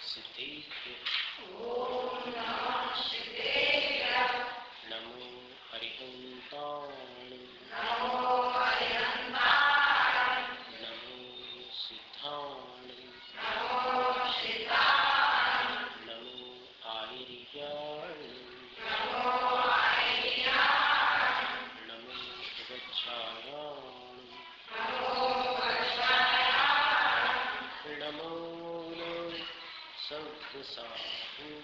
नमो अरिहंताय नमो सिद्धाय नमो आयर्याय नमो वज्राय नमो सर्वसाहूय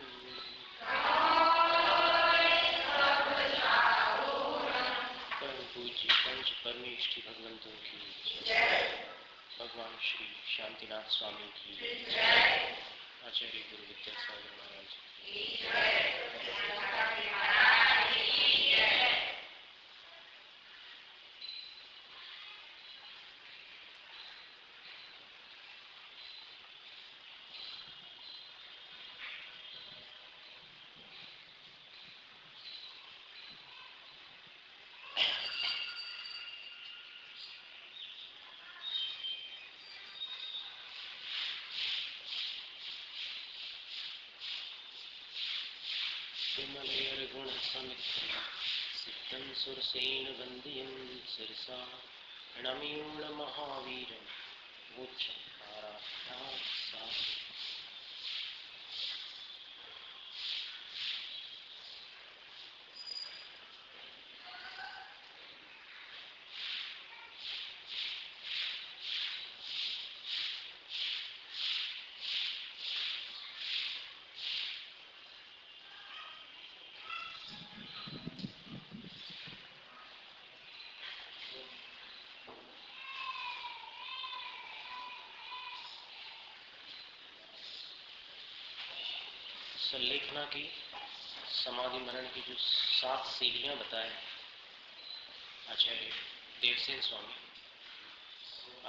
परम पूज्य पंच परमेष्ठी भगवंतों की जय। भगवान श्री शांतिनाथ स्वामी की जय। आचार्य गुरु विद्यासागर महाराज की जय। गुण सिद्धं सुरसेन वंद्यं सिरसा नमयूण महावीरं मोक्षं आराध्या संलेखना की समाधि मनन की जो 7 सीढ़ियां बताए आचार्य देवसेन स्वामी,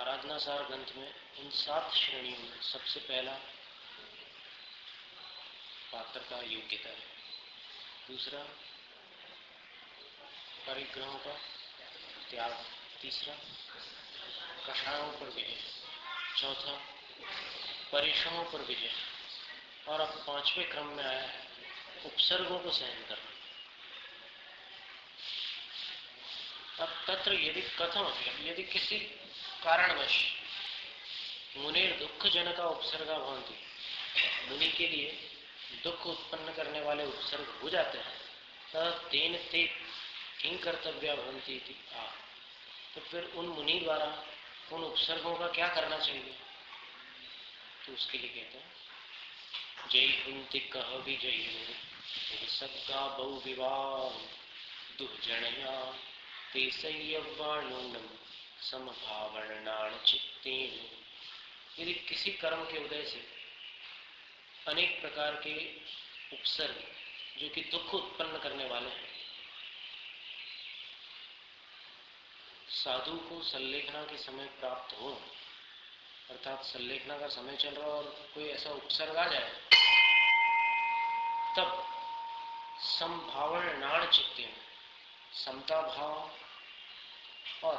आराधना सार ग्रंथ में इन 7 श्रेणियों में सबसे पहला पात्रता योग्यता है, दूसरा परिग्रहों का त्याग, तीसरा कषायों पर विजय, चौथा परेशानों पर विजय, और अब 5वें क्रम में आया है उपसर्गों को सहन करना। अब तत्र यदि कथम यदि किसी कारणवश मुनेर दुख जनका उपसर्गा भवन्ति, मुनि के लिए दुख उत्पन्न करने वाले उपसर्ग हो जाते हैं, तब तेन ते किं कर्तव्या भवन्ति इति आ, तो फिर उन मुनि द्वारा उन उपसर्गों का क्या करना चाहिए? तो उसके लिए कहते हैं जय कुंती कह विजय सबका बहु विवाह दुर्जनया ते संयवाणुनम समभावनाण चित्तेन। यदि किसी कर्म के उदय से अनेक प्रकार के उपसर्ग जो कि दुख उत्पन्न करने वाले हैं, साधु को संलेखना के समय प्राप्त हो, अर्थात संलेखना का समय चल रहा और कोई ऐसा उपसर्ग आ जाए, तब संभावनाण चित्ते में समता भाव और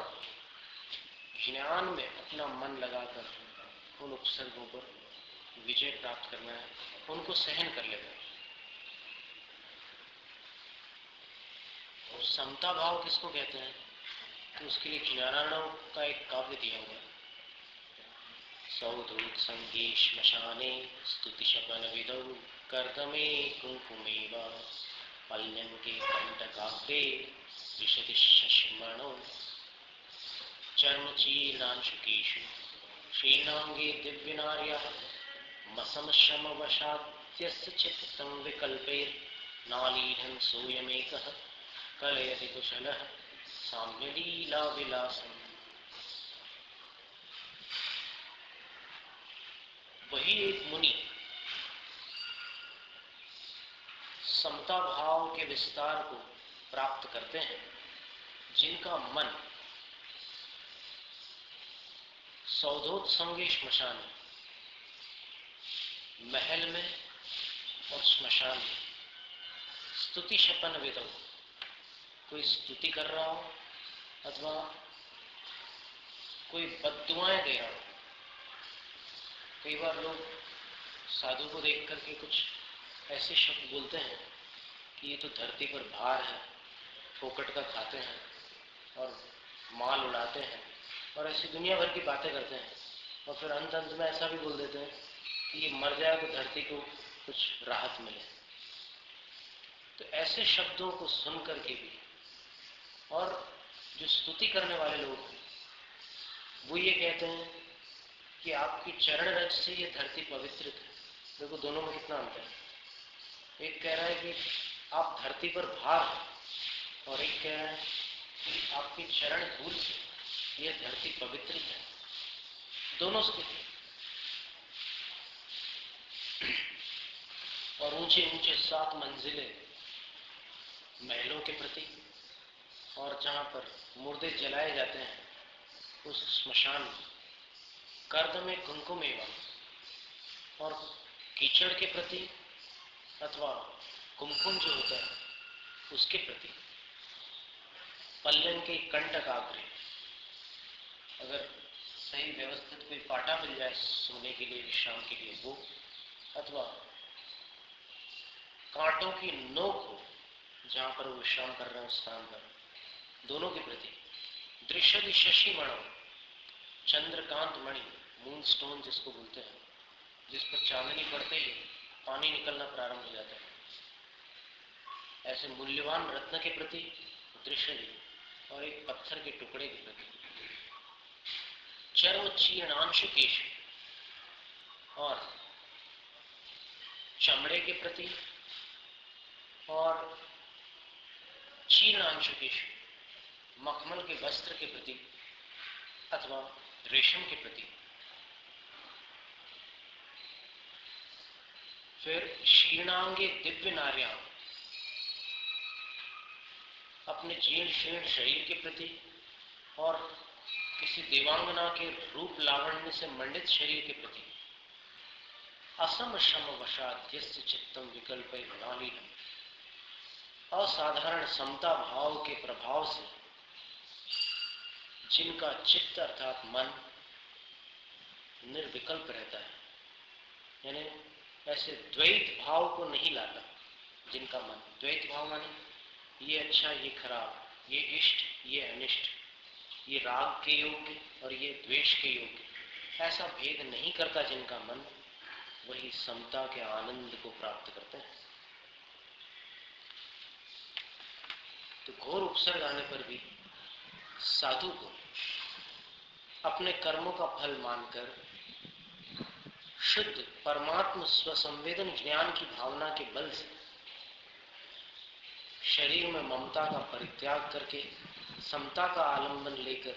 ज्ञान में अपना मन लगाकर उन उपसर्गों पर विजय प्राप्त करना है, उनको सहन कर लेना है। और समता भाव किसको कहते हैं? तो उसके लिए ज्ञानार्णव का एक काव्य दिया हुआ है। सौधूत संगे श्मशाने स्तुति शपन विदौ कर्दमे कुंकुमेव पल्यम के कंटकाग्रे विशति शशिमणो चर्मचीर्णांशुकेषु श्रीनांगे दिव्यनार्यः मसमशमवशाद्यस्य चित्तं विकल्पैर्नालीढं सोऽयमेकः कलयति कुशलः साम्यलीला विलासम्। वही एक मुनि समता भाव के विस्तार को प्राप्त करते हैं जिनका मन सौधोत्संगे श्मशान, महल में और श्मशान में स्तुति शपन विदो, कोई स्तुति कर रहा हो अथवा कोई बद्दुआएं दे रहा हो। कई बार लोग साधु को देख करके कुछ ऐसे शब्द बोलते हैं कि ये तो धरती पर भार है, फोकट का खाते हैं और माल उड़ाते हैं और ऐसी दुनिया भर की बातें करते हैं, और फिर अंत में ऐसा भी बोल देते हैं कि ये मर जाए तो धरती को कुछ राहत मिले। तो ऐसे शब्दों को सुन करके भी, और जो स्तुति करने वाले लोग हैं वो ये कहते हैं कि आपकी चरण रज से ये धरती पवित्रित है। देखो दोनों में कितना अंतर है। एक कह रहा है कि आप धरती पर भार हैं, और एक कह रहा है कि आपकी चरण धूल से यह धरती पवित्रित है। दोनों स्थिति। और ऊंचे ऊंचे 7 मंजिले महलों के प्रति, और जहां पर मुर्दे जलाए जाते हैं उस स्मशान में, कर्द में कुमकुम एवं, और कीचड़ के प्रति अथवा कुमकुम जो होता है उसके प्रति, पल्लन के कंटकाग्रे, अगर सही व्यवस्थित कोई पाटा मिल जाए सोने के लिए, विश्राम के लिए वो, अथवा कांटों की नोक हो जहां पर वो विश्राम कर रहे हैं उस स्थान पर, दोनों के प्रति। दृश्यति शशि मणो, चंद्रकांत मणि, मून स्टोन जिसको बोलते हैं, जिस पर चांदनी पड़ते ही पानी निकलना प्रारंभ हो जाता है, ऐसे मूल्यवान रत्न के प्रति दृश्यति, और एक पत्थर के टुकड़े के प्रति। चर्म चीर्णांश केश, और चमड़े के प्रति, और चीर्णांश केश, मखमल के वस्त्र के प्रति अथवा रेशम के प्रति। फिर शीर्णांगे दिव्य नार्या, अपने जीर्ण शीर्ण शरीर के प्रति, और किसी देवांगना के रूप लावण्य से मंडित शरीर के प्रति। असम शम वशाद्यस्य चित्तम विकल्प मनालीनम, असाधारण समता भाव के प्रभाव से जिनका चित्त अर्थात मन निर्विकल्प रहता है, यानी ऐसे द्वैत भाव को नहीं लाता। जिनका मन द्वैत भाव माने ये अच्छा ये खराब, ये इष्ट ये अनिष्ट, ये राग के योग्य और ये द्वेष के योग्य, ऐसा भेद नहीं करता जिनका मन, वही समता के आनंद को प्राप्त करते हैं। तो घोर उपसर्ग आने पर भी साधु को अपने कर्मों का फल मानकर शुद्ध परमात्म स्वसंवेदन ज्ञान की भावना के बल से शरीर में ममता का परित्याग करके समता का आलंबन लेकर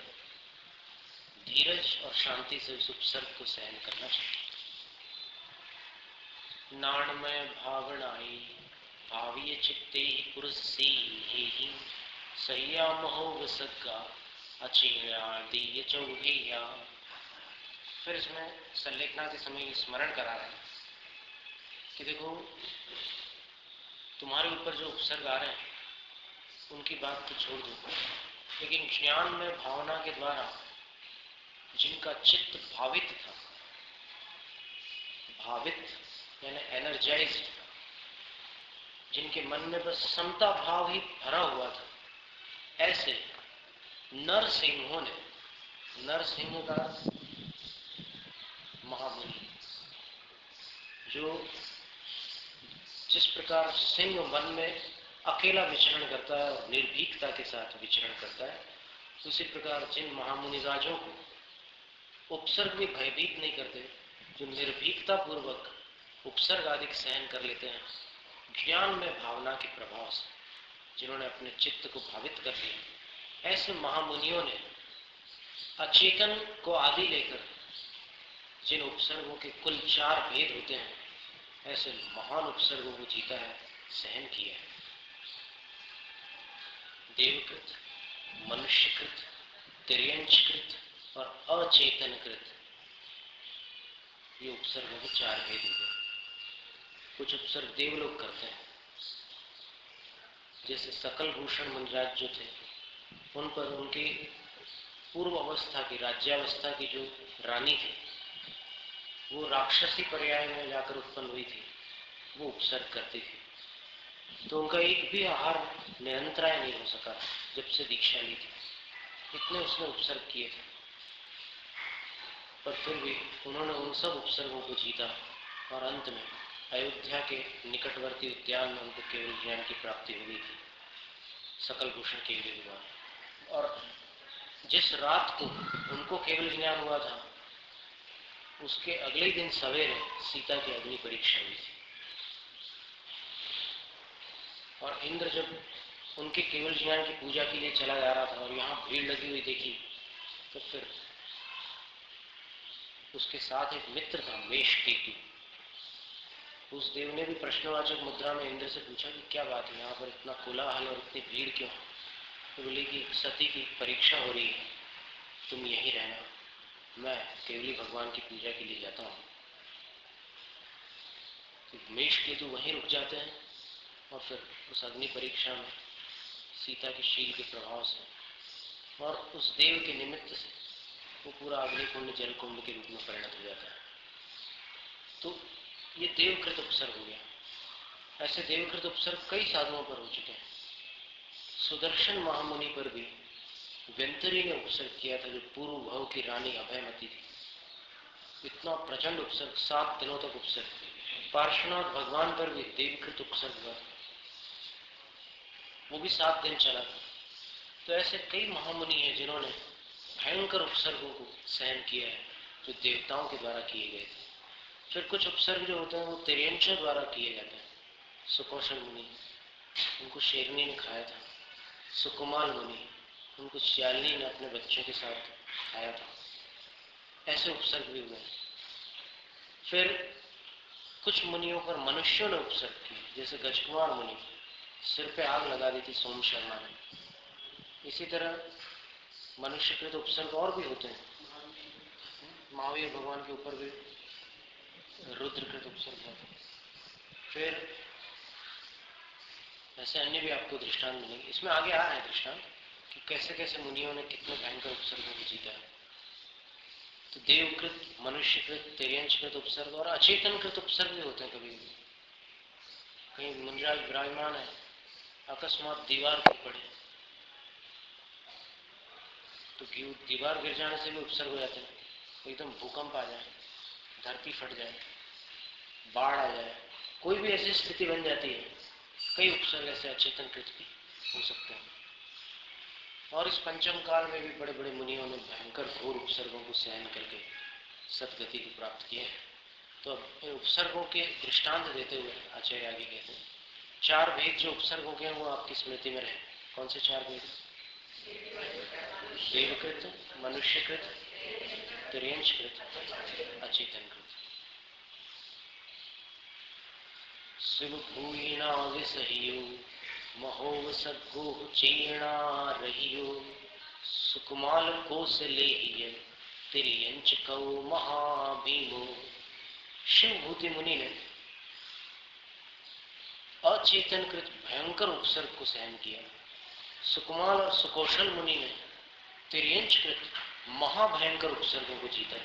धीरज और शांति से उस उपसर्ग को सहन करना चाहिए। नाणमय भावनाई भावीय चित्ते पुरुषी ही संयमो विसर्गा अचिरादीय चौघेया। फिर इसमें संलेखना के समय स्मरण करा रहे हैं कि देखो तुम्हारे ऊपर जो उपसर्ग आ रहे हैं उनकी बात तो छोड़ दो, लेकिन ज्ञान में भावना के द्वारा जिनका चित्त भावित था, भावित यानी एनर्जाइज्ड, जिनके मन में बस समता भाव ही भरा हुआ था, ऐसे नरसिंहों ने, नरसिंह का महामुनि, जो जिस प्रकार सिंह वन में अकेला विचरण करता है और निर्भीकता के साथ विचरण करता है, उसी प्रकार जिन महामुनि राजों को उपसर्ग भी भयभीत नहीं करते, जो निर्भीकता पूर्वक उपसर्ग आदि सहन कर लेते हैं ज्ञान में भावना के प्रभाव से, जिन्होंने अपने चित्त को भावित कर लिया, ऐसे महामुनियों ने अचेतन को आदि लेकर जिन उपसर्गों के कुल 4 भेद होते हैं, ऐसे महान उपसर्गों को जीता है, सहन किया है। देवकृत, मनुष्यकृत, तिर्यंचकृत और अचेतनकृत, ये उपसर्गों के 4 भेद होते हैं। कुछ उपसर्ग देवलोग करते हैं, जैसे सकल भूषण मुनिराज जो थे, उन पर उनकी पूर्व अवस्था की, राज्यावस्था की जो रानी थी, वो राक्षसी पर्याय में जाकर उत्पन्न हुई थी, वो उपसर्ग करती थी। तो उनका एक भी आहार निरंतराय नहीं हो सका जब से दीक्षा ली थी, इतने उसने उपसर्ग किए थे। पर फिर भी उन्होंने उन सब उपसर्गों को जीता और अंत में अयोध्या के निकटवर्ती उद्यान में उनको केवल ज्ञान की प्राप्ति हो गई थी, सकल भूषण केवल विद्वान। और जिस रात को उनको केवल ज्ञान हुआ था, उसके अगले दिन सवेरे सीता की अग्नि परीक्षा हुई थी। और इंद्र जब उनके केवल ज्ञान की पूजा के लिए चला जा रहा था और यहाँ भीड़ लगी हुई देखी, तो फिर उसके साथ एक मित्र था मेषकेतु। उस देव ने भी प्रश्नवाचक मुद्रा में इंद्र से पूछा कि क्या बात है, यहाँ पर इतना कोलाहल और इतनी भीड़ क्यों? तो बोले कि सती की परीक्षा हो रही है, तुम यहीं रहना, मैं केवली भगवान की पूजा के लिए जाता हूँ। तो मेषकेतु वहीं रुक जाते हैं और फिर उस अग्नि परीक्षा में सीता के शील के प्रभाव से और उस देव के निमित्त से वो पूरा अग्निकुंड जल कुंड के रूप में परिणत हो जाता है। तो ये देवकृत उपसर्ग हो गया। ऐसे देवकृत उपसर्ग कई साधुओं पर हो चुके हैं। सुदर्शन महामुनि पर भी व्यंतरी ने उपसर्ग किया था, जो पूर्व भव की रानी अभयमती थी। इतना प्रचंड उपसर्ग, 7 दिनों तक उपसर्ग। पार्श्वनाथ भगवान पर भी देवकृत उपसर्ग हुआ, वो भी 7 दिन चला। तो ऐसे कई महामुनि हैं जिन्होंने भयंकर उपसर्गों को सहन किया है, जो देवताओं के द्वारा किए गए थे। फिर कुछ उपसर्ग जो होते हैं वो तिर्यंचों द्वारा किए जाते हैं। सुकौशल मुनि, उनको शेरनी ने खाया था। सुकुमाल मुनि, उनको श्यालिनी ने अपने बच्चों के साथ खाया था। ऐसे उपसर्ग भी हुए। फिर कुछ मुनियों पर मनुष्यों ने उपसर्ग किए, जैसे गजकुमार मुनि, सिर पे आग लगा दी थी सोम शर्मा ने। इसी तरह मनुष्यकृत उपसर्ग और भी होते हैं। महावीर भगवान के ऊपर भी रुद्रकृत उपसर्ग होते हैं। फिर ऐसे अन्य भी आपको दृष्टांत मिलेंगे। इसमें आगे आ रहा है दृष्टांत कि कैसे कैसे मुनियों ने कितने भयंकर उपसर्गों को जीता है। तो देवकृत, मनुष्यकृत, तिर्यंचकृत उपसर्ग और अचेतनकृत उपसर्ग भी होते हैं। कभी कहीं मुनिराज विराजमान है, अकस्मात दीवार गिर पड़े तो दीवार गिर जाने से भी उपसर्ग हो जाते हैं। एकदम भूकंप आ जाए, धरती फट जाए, बाढ़ आ जाए, कोई भी ऐसी स्थिति बन जाती है, कई उपसर्ग ऐसे अचेतनकृत भी हो सकते हैं। और इस पंचम काल में भी बड़े बड़े मुनियों ने भयंकर घोर उपसर्गों को सहन करके सदगति को प्राप्त किया है। तो अब उपसर्गों के दृष्टांत देते हुए आचार्य आगे कहते हैं, 4 भेद जो उपसर्गों के हैं वो आपकी स्मृति में रहे। कौन से 4 भेद? देवकृत, मनुष्यकृत, तिर्यंचकृत, अचेतनकृत। शिव भूयिणा विसह्यो महोव सद्गो चीर्णा रहियो सुकुमाल कोसलेय तिर्यंच कौ महाभीमो। शिवभूति मुनि ने अचेतनकृत भयंकर उपसर्ग को सहन किया। सुकुमाल और सुकौशल मुनि ने तिर्यंचकृत महाभयंकर उपसर्गों को जीता।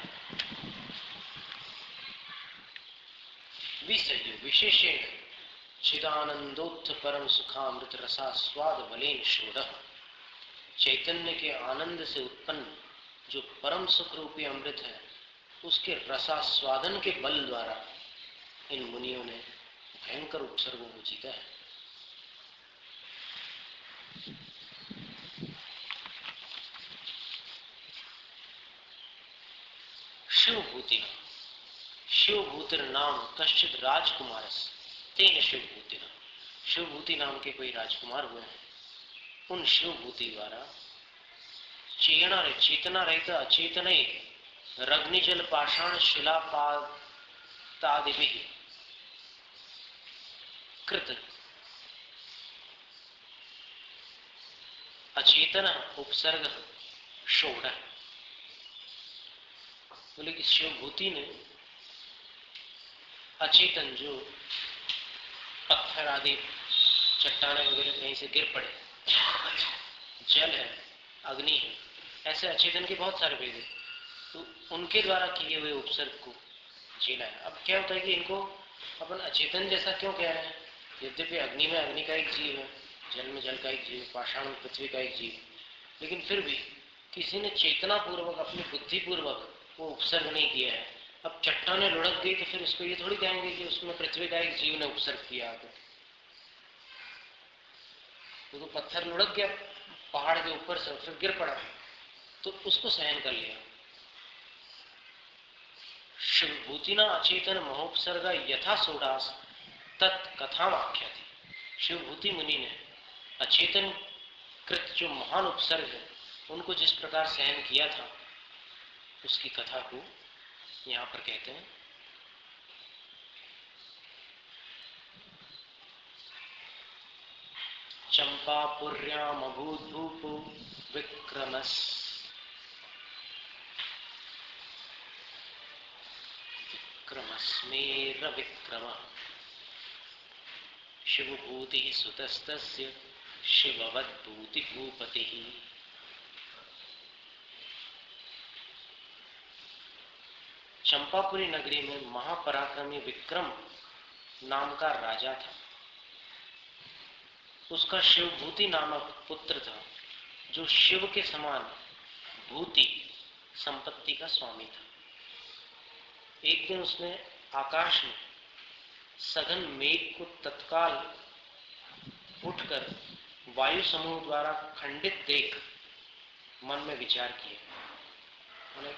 विसह्यो विशेषेण चिदानंदोत्थ परम सुखामृत रसा स्वाद बलेन शोध। चैतन्य के आनंद से उत्पन्न जो परम सुख रूपी अमृत है, उसके रसास्वादन के बल द्वारा इन मुनियों ने भयंकर उपसर्गों को जीता है। शिवभूति शिवभूतिर नाम कश्चित राजकुमार तेन शिवभूति। शिवभूति नाम के कोई राजकुमार हुए हैं, उन शिवभूति द्वारा चेतना रहित अचेतन रग्निजल पाषाण शिलापादिभिः कृत अचेतन उपसर्ग षोड़। बोले कि शिवभूति ने अचेतन जो पत्थर आदि चट्टाने वगैरह कहीं से गिर पड़े, जल है, अग्नि है, ऐसे अचेतन के बहुत सारे भेद हैं, तो उनके द्वारा किए हुए उपसर्ग को चेला है। अब क्या होता है कि इनको अपन अचेतन जैसा क्यों कह रहे हैं? यद्यपि अग्नि में अग्नि का एक जीव है, जल में जल का एक जीव, पाषाण में पृथ्वी का एक जीव, लेकिन फिर भी किसी ने चेतना पूर्वक अपनी बुद्धि पूर्वक वो उपसर्ग नहीं किया है। अब चट्टाने लुढ़क गई तो फिर उसको ये थोड़ी कहेंगे कि उसमें पृथ्वी का एक जीव ने उपसर्ग किया आकर। तो पत्थर लुढ़क गया पहाड़ के ऊपर से, फिर गिर पड़ा तो उसको सहन कर लिया। शिवभूतिना अचेतन महोपसर्ग यथा सोडास तत्कथा आख्या थी। शिवभूति मुनि ने अचेतन कृत जो महान उपसर्ग है उनको जिस प्रकार सहन किया था उसकी कथा को यहां पर कहते हैं। चंपापुर्याम अभूधूपो विक्रमस विक्रमस्मेर विक्रम शिवभूति सुतस्तस्य शिववद्भूति भूपति। चंपापुरी नगरी में महापराक्रमी विक्रम नाम का राजा था। उसका शिवभूति नामक पुत्र था जो शिव के समान भूति संपत्ति का स्वामी था। एक दिन उसने आकाश में सघन मेघ को तत्काल उठकर वायु समूह द्वारा खंडित देख मन में विचार किया।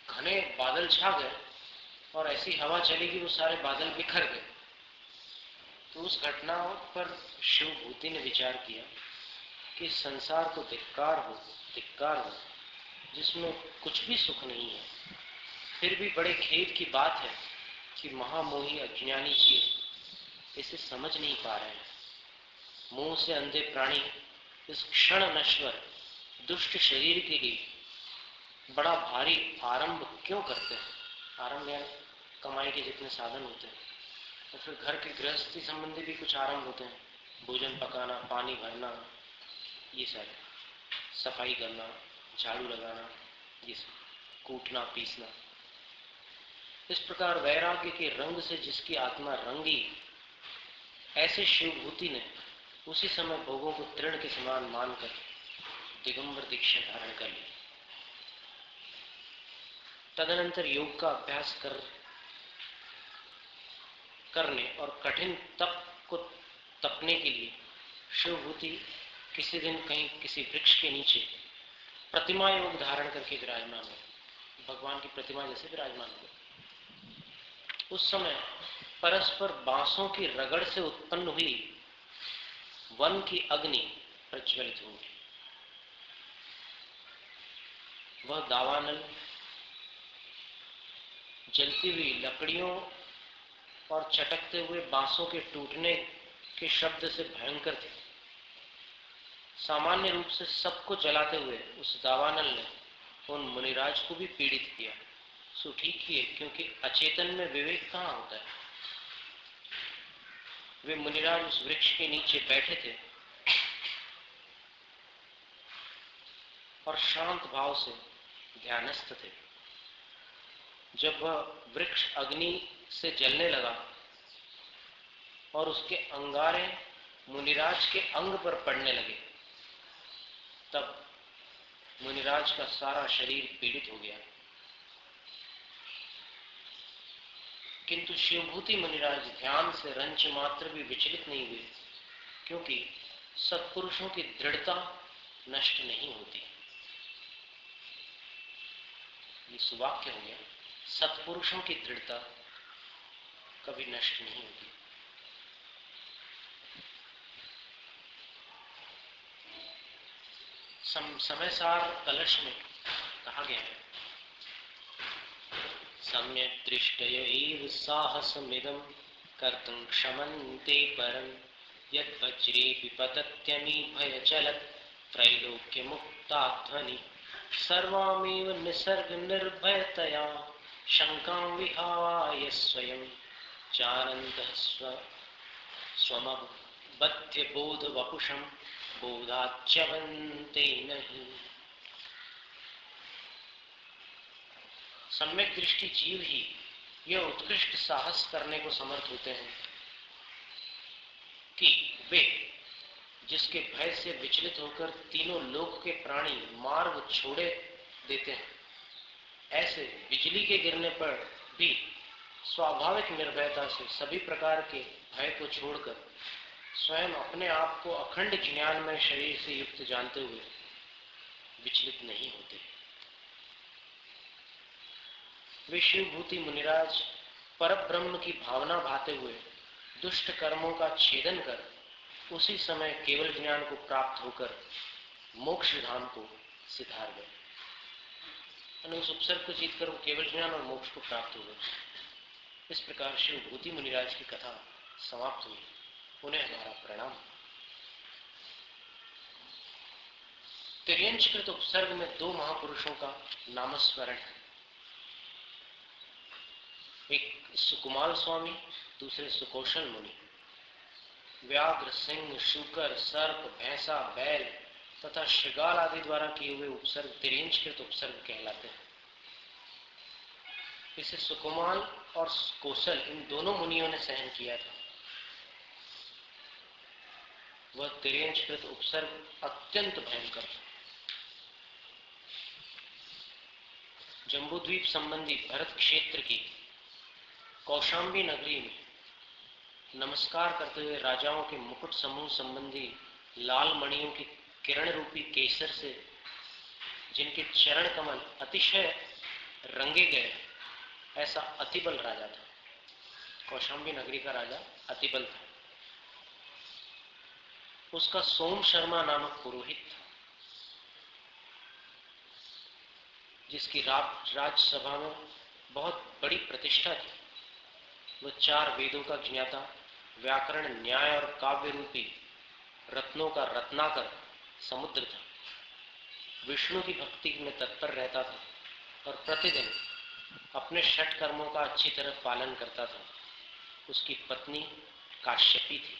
घने बादल छा गए और ऐसी हवा चली कि वो सारे बादल बिखर गए। तो उस घटना पर शिवभूति ने विचार किया कि संसार को धिक्कार हो, जिसमें कुछ भी सुख नहीं है। फिर भी बड़े खेद की बात है कि महामोही अज्ञानी जीव इसे समझ नहीं पा रहे हैं। मोह से अंधे प्राणी इस क्षण नश्वर दुष्ट शरीर के लिए बड़ा भारी आरंभ क्यों करते हैं? आरंभ यानी कमाई के जितने साधन होते हैं, और फिर घर के गृहस्थी संबंधी भी कुछ आरंभ होते हैं, भोजन पकाना, पानी भरना, ये सारे, सफाई करना, झाड़ू लगाना, ये सब, कूटना पीसना। इस प्रकार वैराग्य के रंग से जिसकी आत्मा रंगी, ऐसे शिवभूति ने उसी समय भोगों को तृण के समान मानकर दिगंबर दीक्षा धारण कर ली। तदनंतर योग का अभ्यास करने और कठिन तप को तपने के लिए शिवभूति किसी दिन कहीं किसी वृक्ष के नीचे प्रतिमा योग धारण करके विराजमान हो, भगवान की प्रतिमा जैसे विराजमान हो। उस समय परस्पर बांसों की रगड़ से उत्पन्न हुई वन की अग्नि प्रज्वलित होगी। वह दावानल जलती हुई लकड़ियों और चटकते हुए बांसों के टूटने के शब्द से भयंकर थे। सामान्य रूप से सबको जलाते हुए उस दावानल ने उन मुनिराज को भी पीड़ित किया। सो ठीक ही है, क्योंकि अचेतन में विवेक कहाँ होता है। वे मुनिराज उस वृक्ष के नीचे बैठे थे और शांत भाव से ध्यानस्थ थे। जब वह वृक्ष अग्नि से जलने लगा और उसके अंगारे मुनिराज के अंग पर पड़ने लगे, तब मुनिराज का सारा शरीर पीड़ित हो गया। किंतु शिवभूति मुनिराज ध्यान से रंच मात्र भी विचलित नहीं हुए, क्योंकि सत्पुरुषों की दृढ़ता नष्ट नहीं होती। ये सुवाक्य हो गया, सत्पुरुषों की दृढ़ता कभी नष्ट नहीं होती। समय सार कलश में कहा गया है, सम्यक दृष्टय एव साहसमिदं कर्तुं क्षमन्ते परं यद् वज्रेऽपि पतत्यमी भयचलत् त्रैलोक्यमुक्ताध्वनि सर्वामेव निसर्ग निर्भयतया शंकां विहाय स्वयं जानन्तः स्वमबध्य बोधवपुषं बोधाच्यवन्ते नहि। सम्यक दृष्टि जीव ही यह उत्कृष्ट साहस करने को समर्थ होते हैं कि वे जिसके भय से विचलित होकर तीनों लोक के प्राणी मार्ग छोड़े देते हैं, ऐसे बिजली के गिरने पर भी स्वाभाविक निर्भयता से सभी प्रकार के भय को छोड़कर स्वयं अपने आप को अखंड ज्ञानमय शरीर से युक्त जानते हुए विचलित नहीं होते। वे शिवभूति मुनिराज परब्रह्म की भावना भाते हुए दुष्ट कर्मों का छेदन कर उसी समय केवल ज्ञान को प्राप्त होकर मोक्ष धाम को सिधार गए। उस उपसर्ग को जीतकर वो केवल ज्ञान और मोक्ष को प्राप्त हो गए। इस प्रकार शिवभूति मुनिराज की कथा समाप्त हुई। उन्हें हमारा प्रणाम। तिर्यंचकृत उपसर्ग में दो महापुरुषों का नामस्मरण है, एक सुकुमाल स्वामी, दूसरे सुकौशल मुनि। व्याघ्र, सिंह, शूकर, सर्प, भैंसा, बैल तथा शृगाल आदि द्वारा किए हुए उपसर्ग तिर्यंचकृत उपसर्ग कहलाते हैं। इसे सुकुमाल और कौशल इन दोनों मुनियों ने सहन किया था। वह तिर्यंचकृत उपसर्ग अत्यंत भयंकर था। जम्बूद्वीप संबंधी भरत क्षेत्र की कौशाम्बी नगरी में नमस्कार करते हुए राजाओं के मुकुट समूह संबंधी लाल मणियों की किरण रूपी केसर से जिनके चरण कमल अतिशय रंगे गए, ऐसा अतिबल राजा था। कौशाम्बी नगरी का राजा अतिबल था। उसका सोम शर्मा नामक पुरोहित था, जिसकी राजसभा में बहुत बड़ी प्रतिष्ठा थी। वह 4 वेदों का ज्ञाता, व्याकरण, न्याय और काव्य रूपी रत्नों का रत्नाकर समुद्र था। विष्णु की भक्ति में तत्पर रहता था और प्रतिदिन अपने षट कर्मों का अच्छी तरह पालन करता था। उसकी पत्नी काश्यपी थी।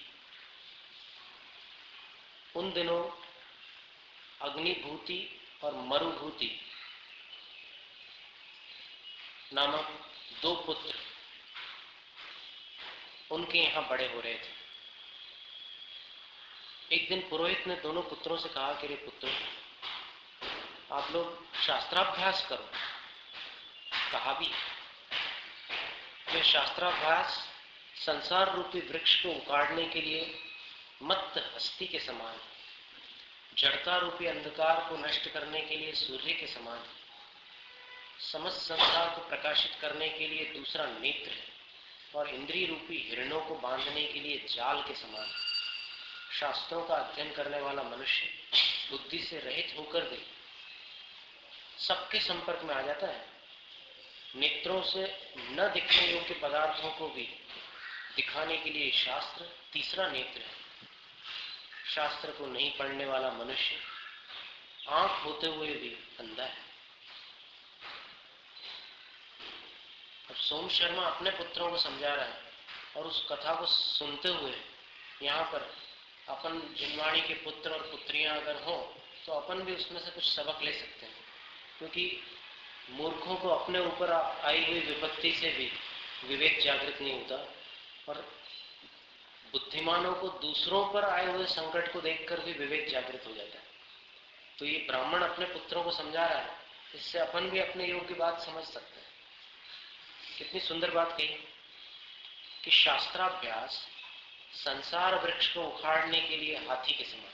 उन दिनों अग्निभूति और मरुभूति नामक 2 पुत्र उनके यहां बड़े हो रहे थे। एक दिन पुरोहित ने दोनों पुत्रों से कहा कि रे पुत्रों, आप लोग शास्त्राभ्यास करो। कहा भी, यह शास्त्राभ्यास संसार रूपी वृक्ष को उखाड़ने के लिए मत्त हस्ती के समान है, जड़ता रूपी अंधकार को नष्ट करने के लिए सूर्य के समान है, समस्त संसार को प्रकाशित करने के लिए दूसरा नेत्र है और इंद्रिय रूपी हिरणों को बांधने के लिए जाल के समान है। शास्त्रों का अध्ययन करने वाला मनुष्य बुद्धि से रहित होकर भी सबके संपर्क में आ जाता है। नेत्रों से न दिखने योग्य पदार्थों को भी दिखाने के लिए शास्त्र तीसरा नेत्र है। शास्त्र को नहीं पढ़ने वाला मनुष्य आंख होते हुए भी अंधा है। अब सोम शर्मा अपने पुत्रों को समझा रहा है और उस कथा को सुनते हुए यहाँ पर अपन जिनवाणी के पुत्र और पुत्रियां अगर हो तो अपन भी उसमें से कुछ सबक ले सकते हैं, क्योंकि मूर्खों को अपने ऊपर आई हुई विपत्ति से भी विवेक जागृत नहीं होता और बुद्धिमानों को दूसरों पर आए हुए संकट को देखकर भी विवेक जागृत हो जाता है। तो ये ब्राह्मण अपने पुत्रों को समझा रहा है, इससे अपन भी अपने योग की बात समझ सकते हैं। कितनी सुंदर बात कही कि शास्त्राभ्यास संसार वृक्ष को उखाड़ने के लिए हाथी के समान,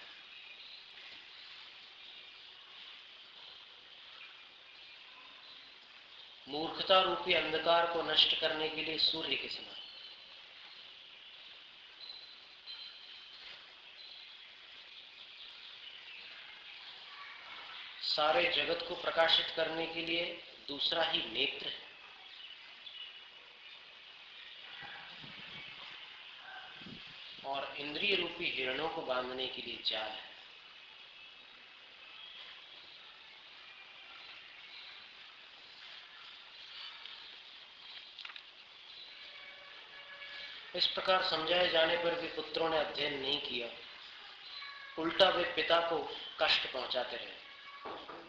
मूर्खता रूपी अंधकार को नष्ट करने के लिए सूर्य के समान। सारे जगत को प्रकाशित करने के लिए दूसरा ही नेत्र है। और इंद्रिय रूपी हिरणों को बांधने के लिए जाल है। इस प्रकार समझाए जाने पर भी पुत्रों ने अध्ययन नहीं किया, उल्टा वे पिता को कष्ट पहुंचाते रहे।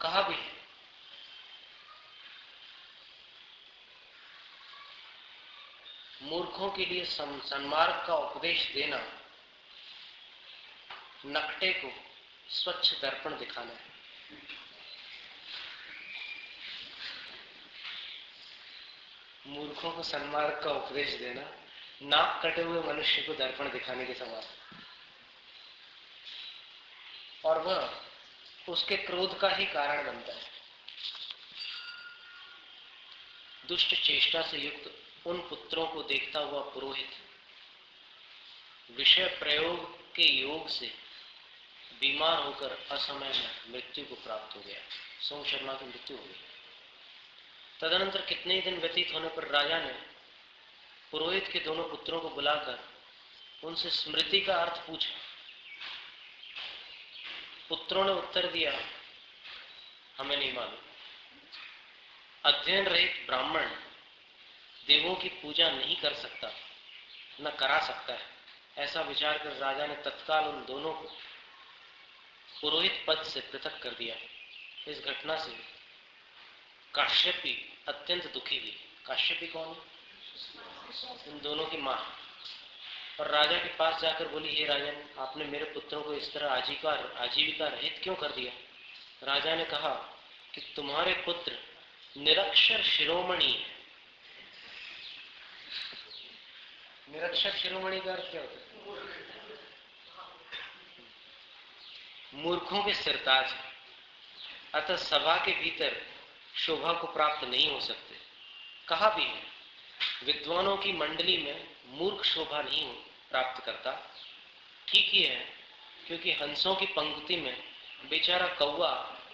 कहा भी मूर्खों के लिए सन्मार्ग का उपदेश देना नकटे को स्वच्छ दर्पण दिखाना है। मूर्खों को सन्मार्ग का उपदेश देना नाक कटे हुए मनुष्य को दर्पण दिखाने के समान, और वह उसके क्रोध का ही कारण बनता है। दुष्ट चेष्टा से युक्त उन पुत्रों को देखता हुआ पुरोहित विषय प्रयोग के योग से बीमार होकर असमय में मृत्यु को प्राप्त हो गया। सोम शर्मा की मृत्यु हो गई। तदनंतर कितने ही दिन व्यतीत होने पर राजा ने पुरोहित के दोनों पुत्रों को बुलाकर उनसे स्मृति का अर्थ पूछा। पुत्रों ने उत्तर दिया, हमें नहीं मालूम। अध्ययन रहित ब्राह्मण देवों की पूजा नहीं कर सकता, न करा सकता है। ऐसा विचार कर राजा ने तत्काल उन दोनों को पुरोहित पद से पृथक कर दिया। इस घटना से काश्यपी अत्यंत दुखी हुई। काश्यपी कौन है? इन दोनों की मां। और राजा के पास जाकर बोली, हे राजन, आपने मेरे पुत्रों को इस तरह आजीविका रहित क्यों कर दिया? राजा ने कहा कि तुम्हारे पुत्र निरक्षर शिरोमणि है। निरक्षर शिरोमणि का अर्थ क्या होता है? मूर्खों के सिरताज है, अतः सभा के भीतर शोभा को प्राप्त नहीं हो सकते। कहा भी है, विद्वानों की मंडली में मूर्ख शोभा नहीं प्राप्त करता। ठीक ही है, क्योंकि हंसों की पंक्ति में बेचारा कौवा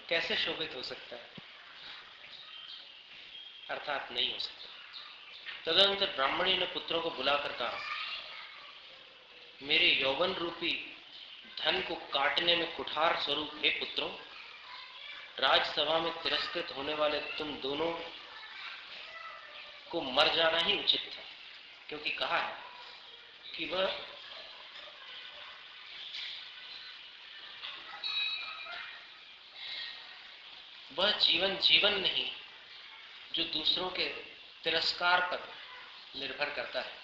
कैसे शोभित हो सकता है? अर्थात नहीं हो सकता। तदनंतर ब्राह्मणी ने पुत्रों को बुलाकर कहा, मेरे यौवन रूपी धन को काटने में कुठार स्वरूप हे पुत्रों, राजसभा में तिरस्कृत होने वाले तुम दोनों को मर जाना ही उचित था, क्योंकि कहा है कि वह जीवन नहीं जो दूसरों के तिरस्कार पर निर्भर करता है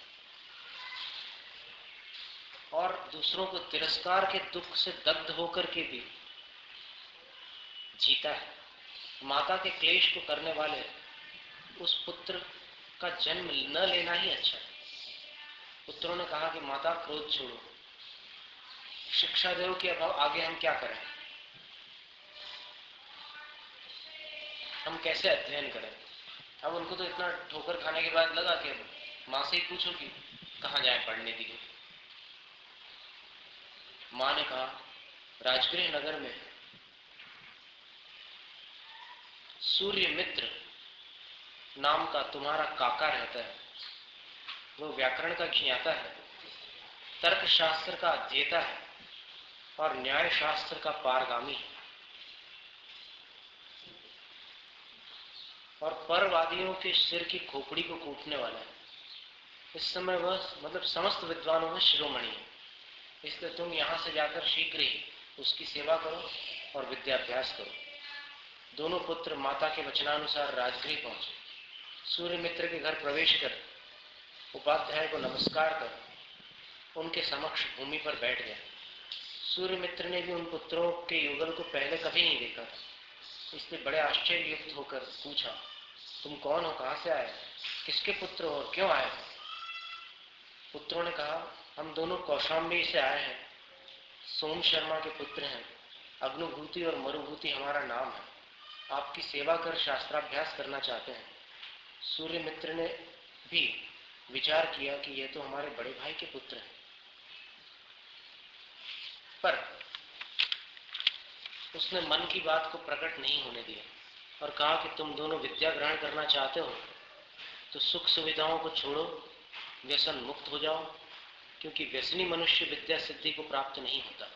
और दूसरों को तिरस्कार के दुख से दग्ध होकर के भी जीता है। माता के क्लेश को करने वाले उस पुत्र का जन्म न लेना ही अच्छा है। पुत्रों ने कहा कि माता, क्रोध छोड़ो, शिक्षा देव के अभाव आगे हम क्या करें? हम कैसे अध्ययन करें? अब उनको तो इतना ठोकर खाने के बाद लगा कि माँ से ही पूछो कि कहाँ जाए पढ़ने के लिए। माँ ने कहा, राजगृह नगर में सूर्य मित्र नाम का तुम्हारा काका रहता है। वो व्याकरण का ज्ञाता है, तर्क शास्त्र का अध्येता है और न्याय शास्त्र का पारगामी है, और परवादियों के सिर की खोपड़ी को कूटने वाला है। इस समय वह मतलब समस्त विद्वानों में शिरोमणि है। इसलिए तुम यहाँ से जाकर शीघ्र ही उसकी सेवा करो और विद्याभ्यास करो। दोनों पुत्र माता के वचनानुसार राजगृह पहुंचे। सूर्य मित्र के घर प्रवेश कर उपाध्याय को नमस्कार कर उनके समक्ष भूमि पर बैठ गया। सूर्य मित्र ने भी उन पुत्रों के युगल को पहले कभी नहीं देखा, इसलिए बड़े आश्चर्ययुक्त होकर पूछा, तुम कौन हो, कहां से आए, किसके पुत्र हो और क्यों आए? पुत्रों ने कहा, हम दोनों कौशाम्बी से आए हैं, सोम शर्मा के पुत्र हैं। अग्नुभूति और मरुभूति हमारा नाम है। आपकी सेवा कर शास्त्राभ्यास करना चाहते हैं। सूर्य मित्र ने भी विचार किया कि ये तो हमारे बड़े भाई के पुत्र हैं, पर उसने मन की बात को प्रकट नहीं होने दिया और कहा कि तुम दोनों विद्या ग्रहण करना चाहते हो तो सुख सुविधाओं को छोड़ो, व्यसन मुक्त हो जाओ, क्योंकि व्यसनी मनुष्य विद्या सिद्धि को प्राप्त नहीं होता।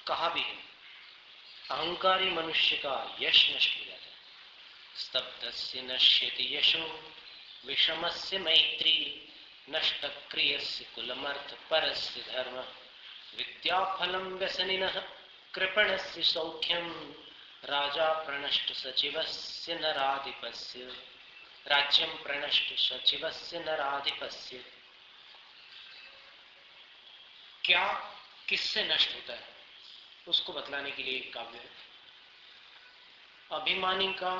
कहा भी है, अहंकारी मनुष्य का यश नष्ट हो जाता है। स्तब्धस्य नश्यति यशो विषमस्य मैत्री नष्ट क्रियस्य कुलमर्थ परस्य धर्म विद्याफलम व्यसनिनः कृपणस्य सौख्यम राजा प्रणष्ट सचिवस्य नराधिपस्य। राज्यम प्रणष्ट सचिवस्य नराधिपस्य। क्या किससे नष्ट होता है उसको बतलाने के लिए एक काव्य है। अभिमानी का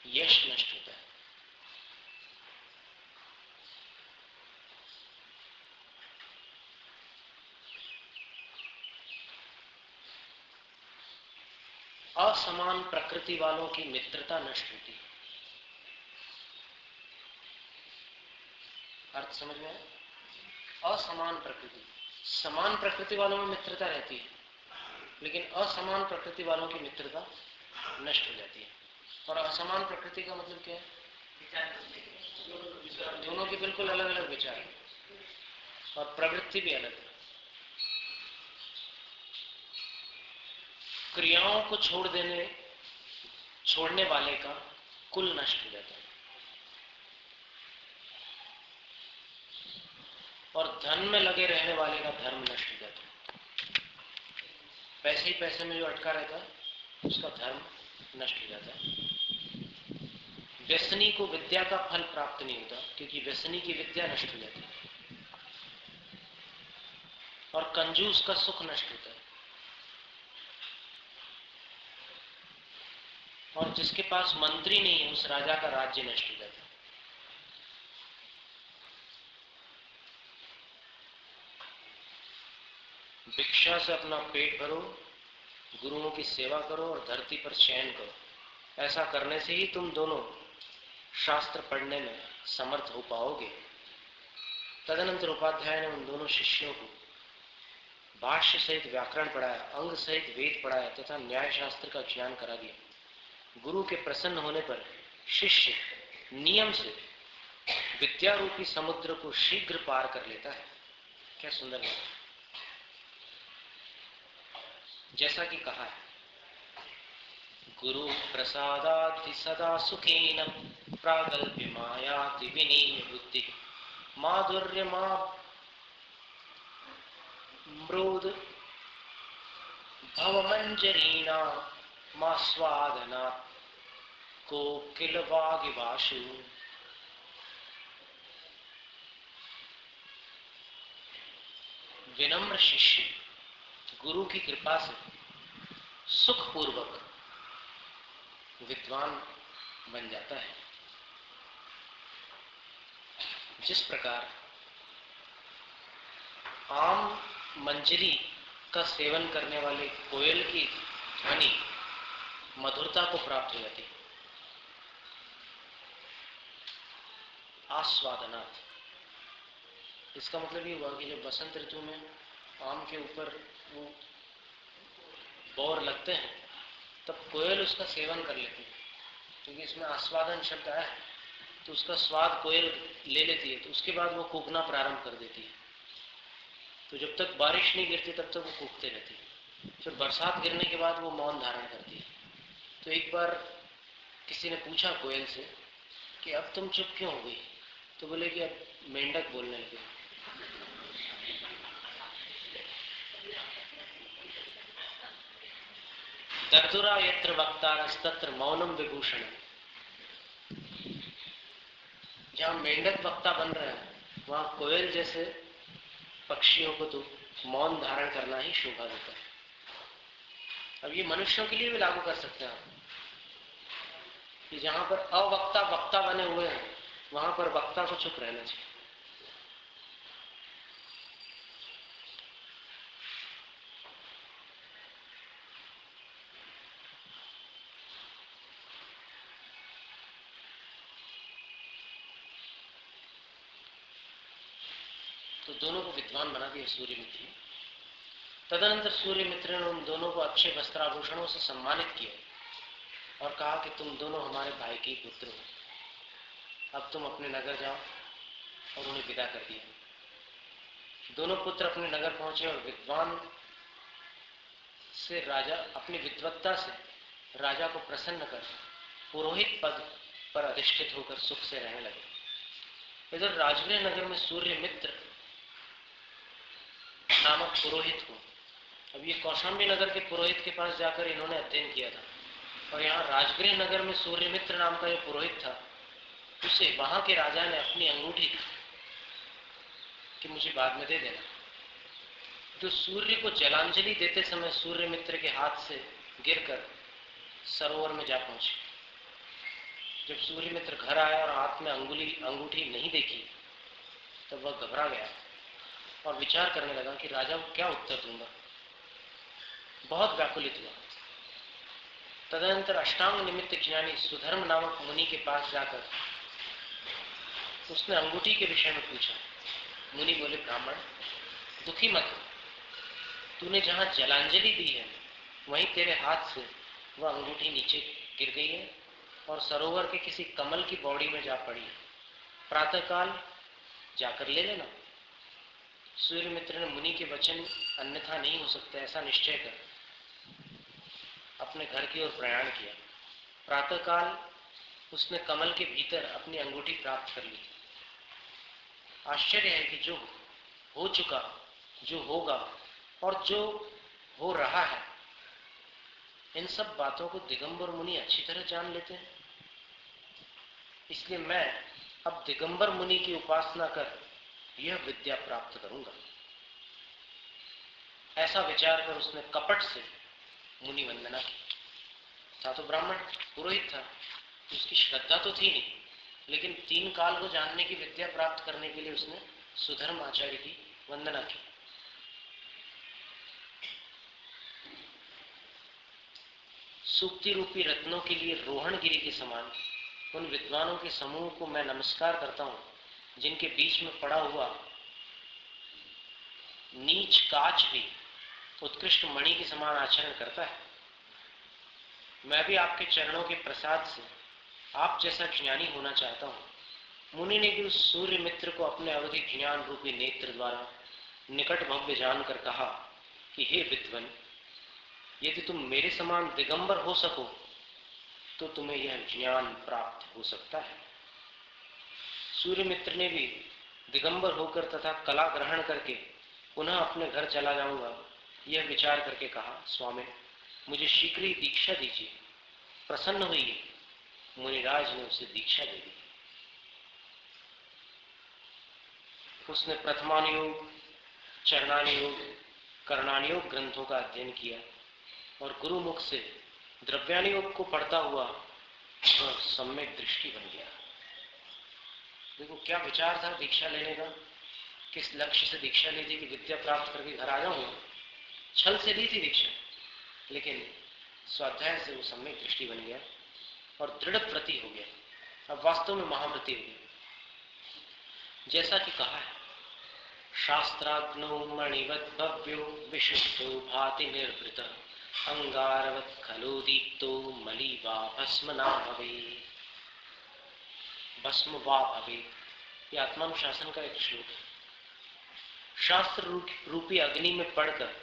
यश नष्ट होता है। असमान प्रकृति वालों की मित्रता नष्ट होती है। अर्थ समझ में आया? असमान प्रकृति, समान प्रकृति वालों में मित्रता रहती है, लेकिन असमान प्रकृति वालों की मित्रता नष्ट हो जाती है। और असमान प्रकृति का मतलब क्या है? दोनों के बिल्कुल अलग अलग विचार है और प्रवृत्ति भी अलग है। क्रियाओं को छोड़ने वाले का कुल नष्ट हो जाता है और धन में लगे रहने वाले का धर्म नष्ट हो जाता है। पैसे ही पैसे में जो अटका रहता है उसका धर्म नष्ट हो जाता है। व्यसनी को विद्या का फल प्राप्त नहीं होता क्योंकि व्यसनी की विद्या नष्ट हो जाती है। और कंजूस का सुख नष्ट होता है। और जिसके पास मंत्री नहीं है उस राजा का राज्य नष्ट हो जाता है। भिक्षा से अपना पेट भरो, गुरुओं की सेवा करो और धरती पर शयन करो। ऐसा करने से ही तुम दोनों शास्त्र पढ़ने में समर्थ हो पाओगे। तदनंतर उपाध्याय ने उन दोनों शिष्यों को भाष्य सहित व्याकरण पढ़ाया, अंग सहित वेद पढ़ाया तथा न्याय शास्त्र का ज्ञान करा दिया। गुरु के प्रसन्न होने पर शिष्य नियम से विद्यारूपी समुद्र को शीघ्र पार कर लेता है। क्या सुंदर है। जैसा कि कहा है, गुरु प्रसादाति सदा सुखेन प्रागल्भ्य मायाति विनीय बुद्धि माधुर्य मृद भवमंजरीणा मास्वादना कोकिल वागिवाशु। विनम्र शिष्य गुरु की कृपा से सुखपूर्वक विद्वान बन जाता है। जिस प्रकार आम मंजरी का सेवन करने वाले कोयल की ध्वनि मधुरता को प्राप्त हो जाती है। आस्वादनात्, इसका मतलब ये हुआ कि जब बसंत ऋतु में आम के ऊपर वो बोर लगते हैं तब कोयल उसका सेवन कर लेती है, क्योंकि इसमें आस्वादन शब्द आया है तो उसका स्वाद कोयल ले लेती है। तो उसके बाद वो कूकना प्रारंभ कर देती है। तो जब तक बारिश नहीं गिरती तब तक वो कूकते रहती है। फिर बरसात गिरने के बाद वो मौन धारण करती है। तो एक बार किसी ने पूछा कोयल से कि अब तुम चुप क्यों हो गई? तो बोले कि अब मेंढक बोलने लगे। दर्दुरा यत्र वक्तारस्तत्र मौनम विभूषण। जहां मेंढक वक्ता बन रहा है वहां कोयल जैसे पक्षियों को तो मौन धारण करना ही शोभा देता है। अब ये मनुष्यों के लिए भी लागू कर सकते हैं आप कि जहां पर अवक्ता वक्ता बने हुए हैं वहां पर वक्ता को चुप रहना चाहिए। तो दोनों को विद्वान बना दिया सूर्य मित्र ने। तदनंतर सूर्य मित्र ने उन दोनों को अच्छे वस्त्राभूषणों से सम्मानित किया और कहा कि तुम दोनों हमारे भाई के पुत्र हो, अब तुम अपने नगर जाओ, और उन्हें विदा कर दिया। दोनों पुत्र अपने नगर पहुंचे और विद्वान से राजा अपनी विद्वत्ता से राजा को प्रसन्न कर पुरोहित पद पर अधिष्ठित होकर सुख से रहने लगे। इधर राजगृह नगर में सूर्य मित्र नामक पुरोहित को, अब ये कौशाम्बी नगर के पुरोहित के पास जाकर इन्होंने अध्ययन किया था, और यहाँ राजगृह नगर में सूर्य मित्र नाम का ये पुरोहित था उसे वहां के राजा ने अपनी अंगूठी दी कि मुझे बाद में दे देना। तो सूर्य को जलांजलि देते समय सूर्य मित्र के हाथ से गिरकर सरोवर में जा पहुंचे। जब सूर्य मित्र घर आया और हाथ में अंगूठी नहीं देखी तब वह घबरा गया और विचार करने लगा कि राजा को क्या उत्तर दूंगा। बहुत व्याकुलित हुआ। तदनंतर अष्टांग निमित्त ज्ञानी सुधर्म नामक मुनि के पास जाकर उसने अंगूठी के विषय में पूछा। मुनि बोले, ब्राह्मण दुखी मत हो, तूने जहां जलांजलि दी है वहीं तेरे हाथ से वह अंगूठी नीचे गिर गई है और सरोवर के किसी कमल की बौड़ी में जा पड़ी है। प्रातःकाल जाकर ले लेना। सूर्य मित्र ने मुनि के वचन अन्यथा नहीं हो सकते ऐसा निश्चय कर अपने घर की ओर प्रयाण किया। प्रातःकाल उसने कमल के भीतर अपनी अंगूठी प्राप्त कर ली। आश्चर्य है कि जो हो चुका, जो होगा और जो हो रहा है, इन सब बातों को दिगंबर मुनि अच्छी तरह जान लेते हैं। इसलिए मैं अब दिगंबर मुनि की उपासना कर यह विद्या प्राप्त करूंगा। ऐसा विचार कर उसने कपट से मुनि वंदना की। था तो ब्राह्मण, पुरोहित था, उसकी श्रद्धा तो थी नहीं, लेकिन 3 काल को जानने की विद्या प्राप्त करने के लिए उसने सुधर्म आचार्य की वंदना की। सूक्ति रूपी रत्नों के लिए रोहणगिरी के समान उन विद्वानों के समूह को मैं नमस्कार करता हूं जिनके बीच में पड़ा हुआ नीच काच भी उत्कृष्ट मणि के समान आचरण करता है। मैं भी आपके चरणों के प्रसाद से आप जैसा ज्ञानी होना चाहता हूं। मुनि ने भी उस सूर्य मित्र को अपने अवधि ज्ञान रूपी नेत्र द्वारा निकट भव्य जानकर कहा कि हे विद्वन, यदि तुम मेरे समान दिगंबर हो सको तो तुम्हें यह ज्ञान प्राप्त हो सकता है। सूर्य मित्र ने भी दिगंबर होकर तथा कला ग्रहण करके पुनः अपने घर चला जाऊंगा यह विचार करके कहा, स्वामी मुझे शीघ्र ही दीक्षा दीजिए। प्रसन्न हुई मुनिराज ने उसे दीक्षा दे दी। उसने प्रथमानुयोग, चरणानुयोग, कर्णानुयोग ग्रंथों का अध्ययन किया और गुरुमुख से द्रव्यानुयोग को पढ़ता हुआ और सम्यक दृष्टि बन गया। देखो क्या विचार था दीक्षा लेने का, किस लक्ष्य से दीक्षा ली थी कि विद्या प्राप्त करके घर आ जाऊंगा। छल से ली थी दीक्षा, लेकिन स्वाध्याय से वो सम्यक दृष्टि बन गया और दृढ़ प्रति हो गया। अब वास्तव में महाव्रती हो गया। जैसा कि कहा है, शास्त्राग्नो मणिवत भव्यो विशिष्टो भाति निर्वृत अंगारवत खलो दीप्तो मलीवा भस्म ना भवे। भस्म वा भवे, यह आत्मानुशासन का एक श्लोक है। शास्त्र रूपी अग्नि में पड़कर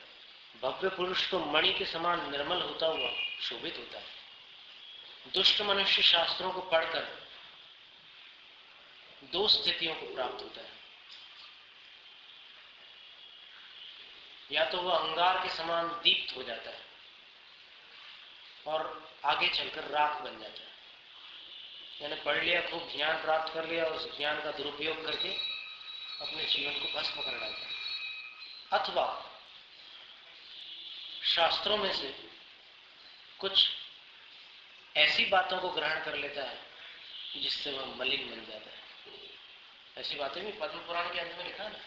भव्य पुरुष तो मणि के समान निर्मल होता हुआ शोभित होता है। दुष्ट मनुष्य शास्त्रों को पढ़कर 2 स्थितियों को प्राप्त होता है। या तो वह अंगार के समान दीप्त हो जाता है और आगे चलकर राख बन जाता है। यानी पढ़ लिया, खूब ज्ञान प्राप्त कर लिया और उस ज्ञान का दुरुपयोग करके अपने जीवन को भस्म कर डालता है। अथवा शास्त्रों में से कुछ ऐसी बातों को ग्रहण कर लेता है जिससे वह मलिन बन जाता है। ऐसी बातें भी पद्म पुराण के अंत में लिखा ना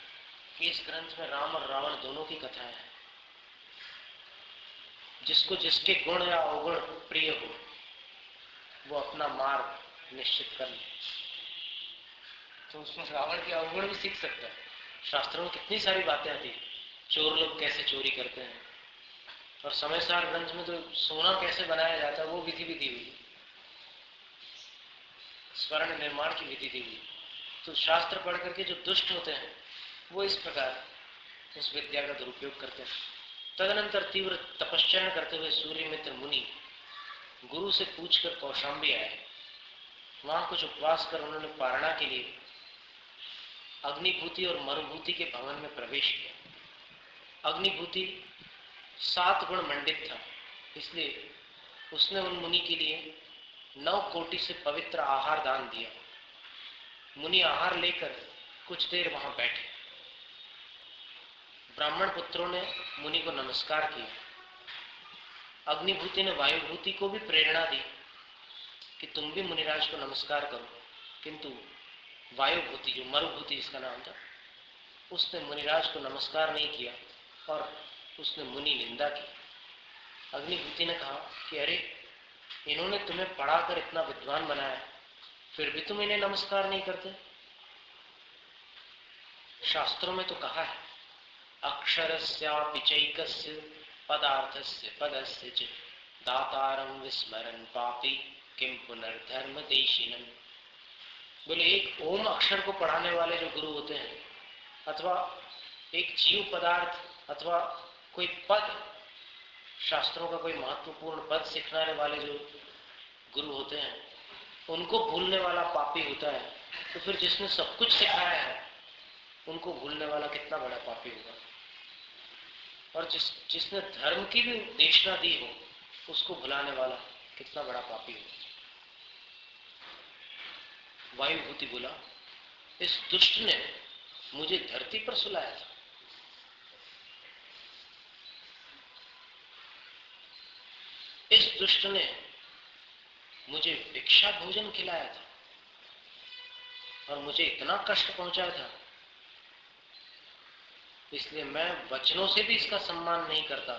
कि इस ग्रंथ में राम और रावण दोनों की कथाएं हैं। जिसको जिसके गुण या अवगुण प्रिय हो वो अपना मार्ग निश्चित कर ले, तो उसमें रावण के अवगुण भी सीख सकता है। शास्त्रों में कितनी सारी बातें आती है, चोर लोग कैसे चोरी करते हैं, और समय सार ग्रंथ में तो सोना कैसे बनाया जाता है वो विधि भी दी हुई, स्वर्ण निर्माण की विधि दी हुई। तो शास्त्र पढ़ करके जो दुष्ट होते हैं वो इस प्रकार उस विद्या का दुरुपयोग करते हैं। तदनंतर तीव्र तपश्चरण करते हुए सूर्य मित्र मुनि गुरु से पूछकर कौशाम्बी आए। वहां कुछ उपवास कर उन्होंने पारणा के लिए अग्निभूति और मरुभूति के भवन में प्रवेश किया। अग्निभूति 7 गुण मंडित था, इसलिए उसने उन मुनि के लिए 9 कोटि से पवित्र आहार दान दिया। मुनि आहार लेकर कुछ देर वहां बैठे। ब्राह्मण पुत्रों ने मुनि को नमस्कार किया। अग्निभूति ने वायुभूति को भी प्रेरणा दी कि तुम भी मुनिराज को नमस्कार करो, किंतु वायुभूति, जो मरुभूति जिसका नाम था, उसने मुनिराज को नमस्कार नहीं किया और उसने मुनि निंदा की। अग्निभूति ने कहा कि अरे, इन्होंने तुम्हें पढ़ाकर इतना विद्वान बनाया, फिर भी तुम इन्हें नमस्कार नहीं करते। शास्त्रों में तो कहा है, अक्षरस्यापि चैकस्य पदार्थस्य पदस्य च दातारं विस्मरन् पापी किं पुनर्धर्म देशिनम्। बोले, एक ओम अक्षर को पढ़ाने वाले जो गुरु होते हैं, अथवा एक जीव पदार्थ अथवा कोई पद, शास्त्रों का कोई महत्वपूर्ण पद सिखाने वाले जो गुरु होते हैं, उनको भूलने वाला पापी होता है, तो फिर जिसने सब कुछ सिखाया है उनको भूलने वाला कितना बड़ा पापी होगा। और जिसने धर्म की भी उपदेशना दी हो, उसको भुलाने वाला कितना बड़ा पापी होगा। वायुभूति बोला, इस दुष्ट ने मुझे धरती पर सुलाया था, इस दुष्ट ने मुझे भिक्षा भोजन खिलाया था और मुझे इतना कष्ट पहुंचाया था, इसलिए मैं वचनों से भी इसका सम्मान नहीं करता।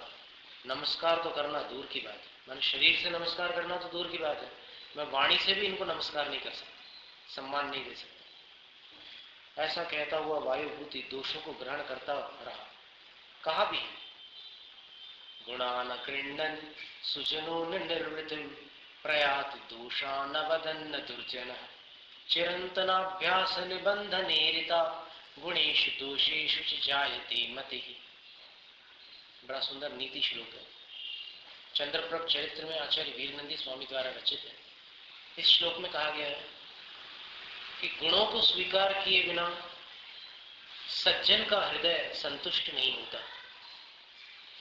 नमस्कार तो करना दूर की बात है, मैंने शरीर से नमस्कार करना तो दूर की बात है, मैं वाणी से भी इनको नमस्कार नहीं कर सकता, सम्मान नहीं दे सकता। ऐसा कहता हुआ वायुभूति दोषों को ग्रहण करता रहा। कहा भी, गुणान कृण्डन सुजनो निर्वृतिम प्रयात दोषान वदन्न दुर्जन चिरंतनाभ्यास निबंध नेरिता गुणेषु दोषेषु च जायते मतिः। बड़ा सुंदर नीति श्लोक है, चंद्रप्रभ चरित्र में आचार्य वीरनंदी स्वामी द्वारा रचित है। इस श्लोक में कहा गया है कि गुणों को स्वीकार किए बिना सज्जन का हृदय संतुष्ट नहीं होता।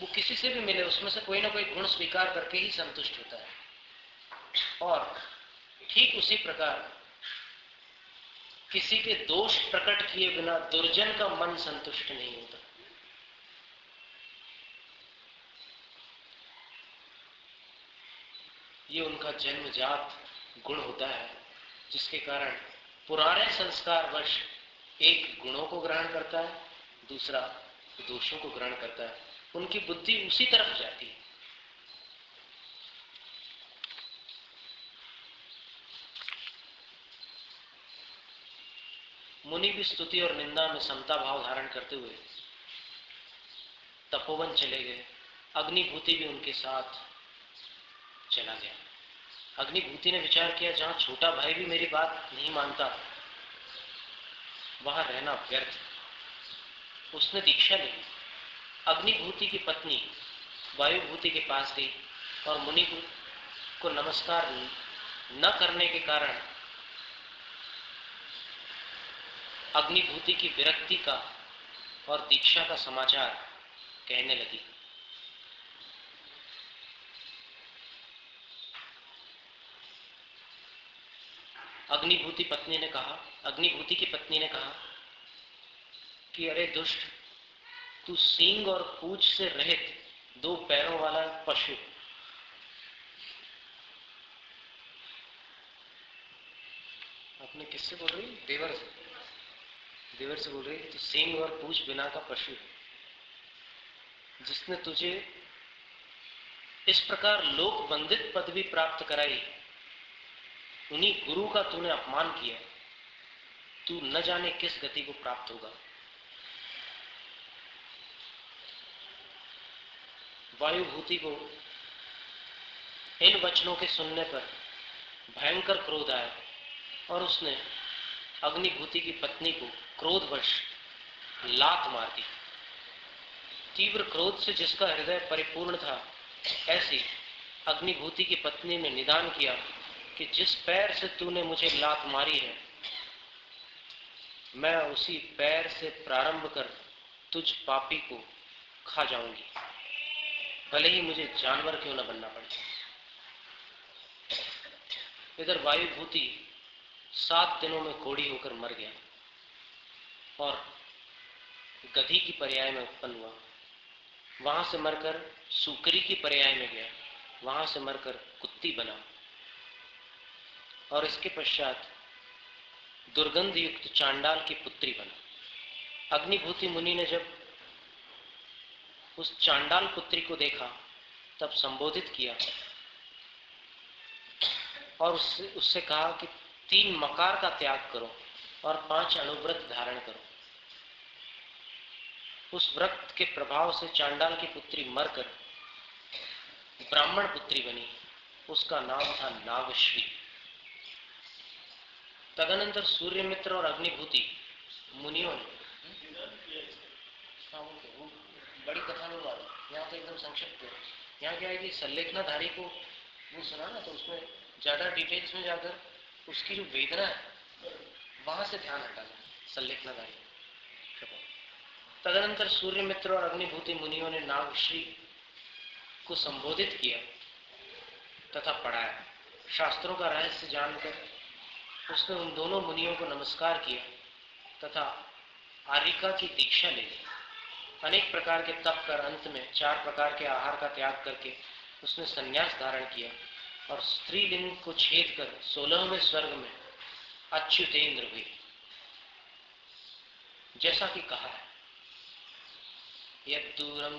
वो किसी से भी मिले, उसमें से कोई ना कोई गुण स्वीकार करके ही संतुष्ट होता है। और ठीक उसी प्रकार किसी के दोष प्रकट किए बिना दुर्जन का मन संतुष्ट नहीं होता। ये उनका जन्मजात गुण होता है, जिसके कारण पुराने संस्कार वश एक गुणों को ग्रहण करता है, दूसरा दोषों को ग्रहण करता है। उनकी बुद्धि उसी तरफ जाती है। मुनि भी स्तुति और निंदा में समता भाव धारण करते हुए तपोवन चले गए। अग्निभूति भी उनके साथ चला गया। अग्निभूति ने विचार किया, जहां छोटा भाई भी मेरी बात नहीं मानता, वहां रहना व्यर्थ। उसने दीक्षा ली। अग्निभूति की पत्नी वायुभूति के पास गई और मुनि को नमस्कार न करने के कारण अग्निभूति की विरक्ति का और दीक्षा का समाचार कहने लगी। अग्निभूति की पत्नी ने कहा कि अरे दुष्ट, तू सींग और पूंछ से रहित दो पैरों वाला पशु, आपने किससे बोल रही? देवर से बोल रही। तो सींग और पूंछ बिना का पशु, जिसने तुझे इस प्रकार लोक बंदित पदवी प्राप्त कराई, उन्हीं गुरु का तूने अपमान किया, तू न जाने किस गति को प्राप्त होगा। वायुभूति को इन वचनों के सुनने पर भयंकर क्रोध आया और उसने अग्निभूति की पत्नी को क्रोधवश लात मार दी। तीव्र क्रोध से जिसका हृदय परिपूर्ण था, ऐसी अग्निभूति की पत्नी ने निदान किया कि जिस पैर से तूने मुझे लात मारी है, मैं उसी पैर से प्रारंभ कर तुझ पापी को खा जाऊंगी, भले ही मुझे जानवर क्यों न बनना पड़े। इधर वायुभूति 7 दिनों में कोढ़ी होकर मर गया और गधी की पर्याय में उत्पन्न हुआ। वहां से मरकर सूकरी की पर्याय में गया, वहां से मरकर कुत्ती बना और इसके पश्चात दुर्गंध युक्त चांडाल की पुत्री बना। अग्निभूति मुनि ने जब उस चांडाल पुत्री को देखा तब संबोधित किया और उससे कहा कि 3 मकार का त्याग करो और 5 अनुव्रत धारण करो। उस व्रत के प्रभाव से चांडाल की पुत्री मरकर ब्राह्मण पुत्री बनी, उसका नाम था नागश्री। तदनंतर सूर्यमित्र और अग्निभूति मुनियों ने, बड़ी कथा में बात, यहाँ तो एकदम संक्षिप्त है। यहाँ क्या है कि सल्लेखनाधारी को वो सुना ना, तो उसमें ज्यादा डिटेल्स में जाकर उसकी जो वेदना है वहां से ध्यान हटाना सल्लेखनाधारी। तदनंतर सूर्यमित्र और अग्निभूति मुनियों ने नागश्री को संबोधित किया तथा पढ़ाया। शास्त्रों का रहस्य जानकर उसने उन दोनों मुनियों को नमस्कार किया तथा आर्यिका की दीक्षा ले ली। अनेक प्रकार के तप कर अंत में 4 प्रकार के आहार का त्याग करके उसने संन्यास धारण किया और स्त्रीलिंग को छेद कर 16वें स्वर्ग में अच्युतेंद्र हुई। जैसा कि कहा है, यद्दूरम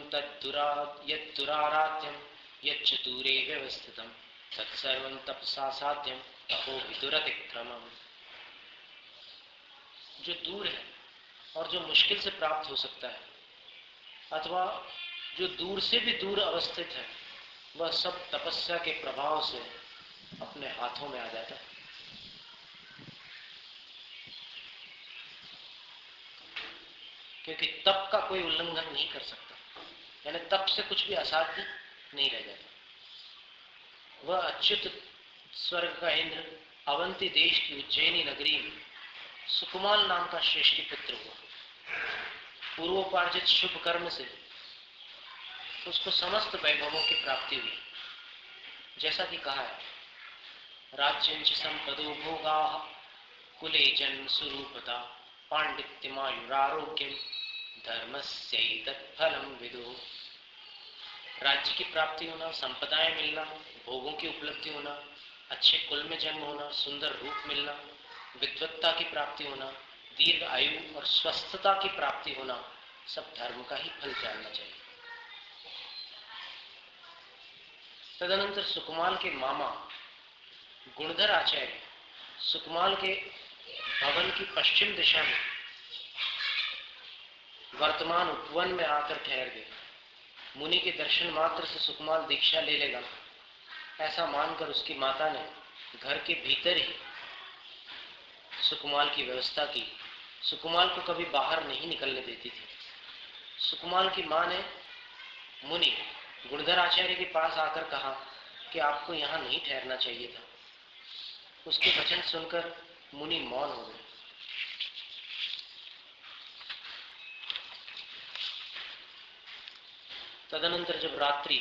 यद्दुराराध्यम यच्चतुरे व्यवस्थितम तत्सर्वं तपसा साध्यम तपो विदुरतिक्रमम्। जो दूर है और जो मुश्किल से प्राप्त हो सकता है अथवा जो दूर से भी दूर अवस्थित है, वह सब तपस्या के प्रभाव से अपने हाथों में आ जाता है। क्योंकि तप का कोई उल्लंघन नहीं कर सकता, यानी तप से कुछ भी असाध्य नहीं रह जाता। वह अच्युत स्वर्ग का इंद्र अवंती देश की उज्जैनी नगरी में सुकुमाल नाम का श्रेष्ठी पुत्र हुआ। पूर्वोपार्जित शुभ कर्म से उसको समस्त वैभवों की प्राप्ति हुई। जैसा कि कहा है, राज्यंच संपदो भोगाः कुले जन्म स्वरूपता पांडित्यमायुरारोग्यम धर्मस्यैतत् फलम विदुः। राज्य की प्राप्ति होना, संपदाएं मिलना, भोगों की उपलब्धि होना, अच्छे कुल में जन्म होना, सुंदर रूप मिलना, विद्वत्ता की प्राप्ति होना, दीर्घ आयु और स्वस्थता की प्राप्ति होना, सब धर्म का ही फल जानना चाहिए। तदनंतर सुकुमाल के मामा गुणधर आचार्य सुकुमाल के भवन की पश्चिम दिशा में वर्तमान उपवन में आकर ठहर गए। मुनि के दर्शन मात्र से सुकुमाल दीक्षा ले लेगा, ऐसा मानकर उसकी माता ने घर के भीतर ही सुकुमाल की व्यवस्था की। सुकुमाल को कभी बाहर नहीं निकलने देती थी। सुकुमाल की मां ने मुनि गुणधर आचार्य के पास आकर कहा कि आपको यहाँ नहीं ठहरना चाहिए था। उसके वचन सुनकर मुनि मौन हो गए। तदनंतर जब रात्रि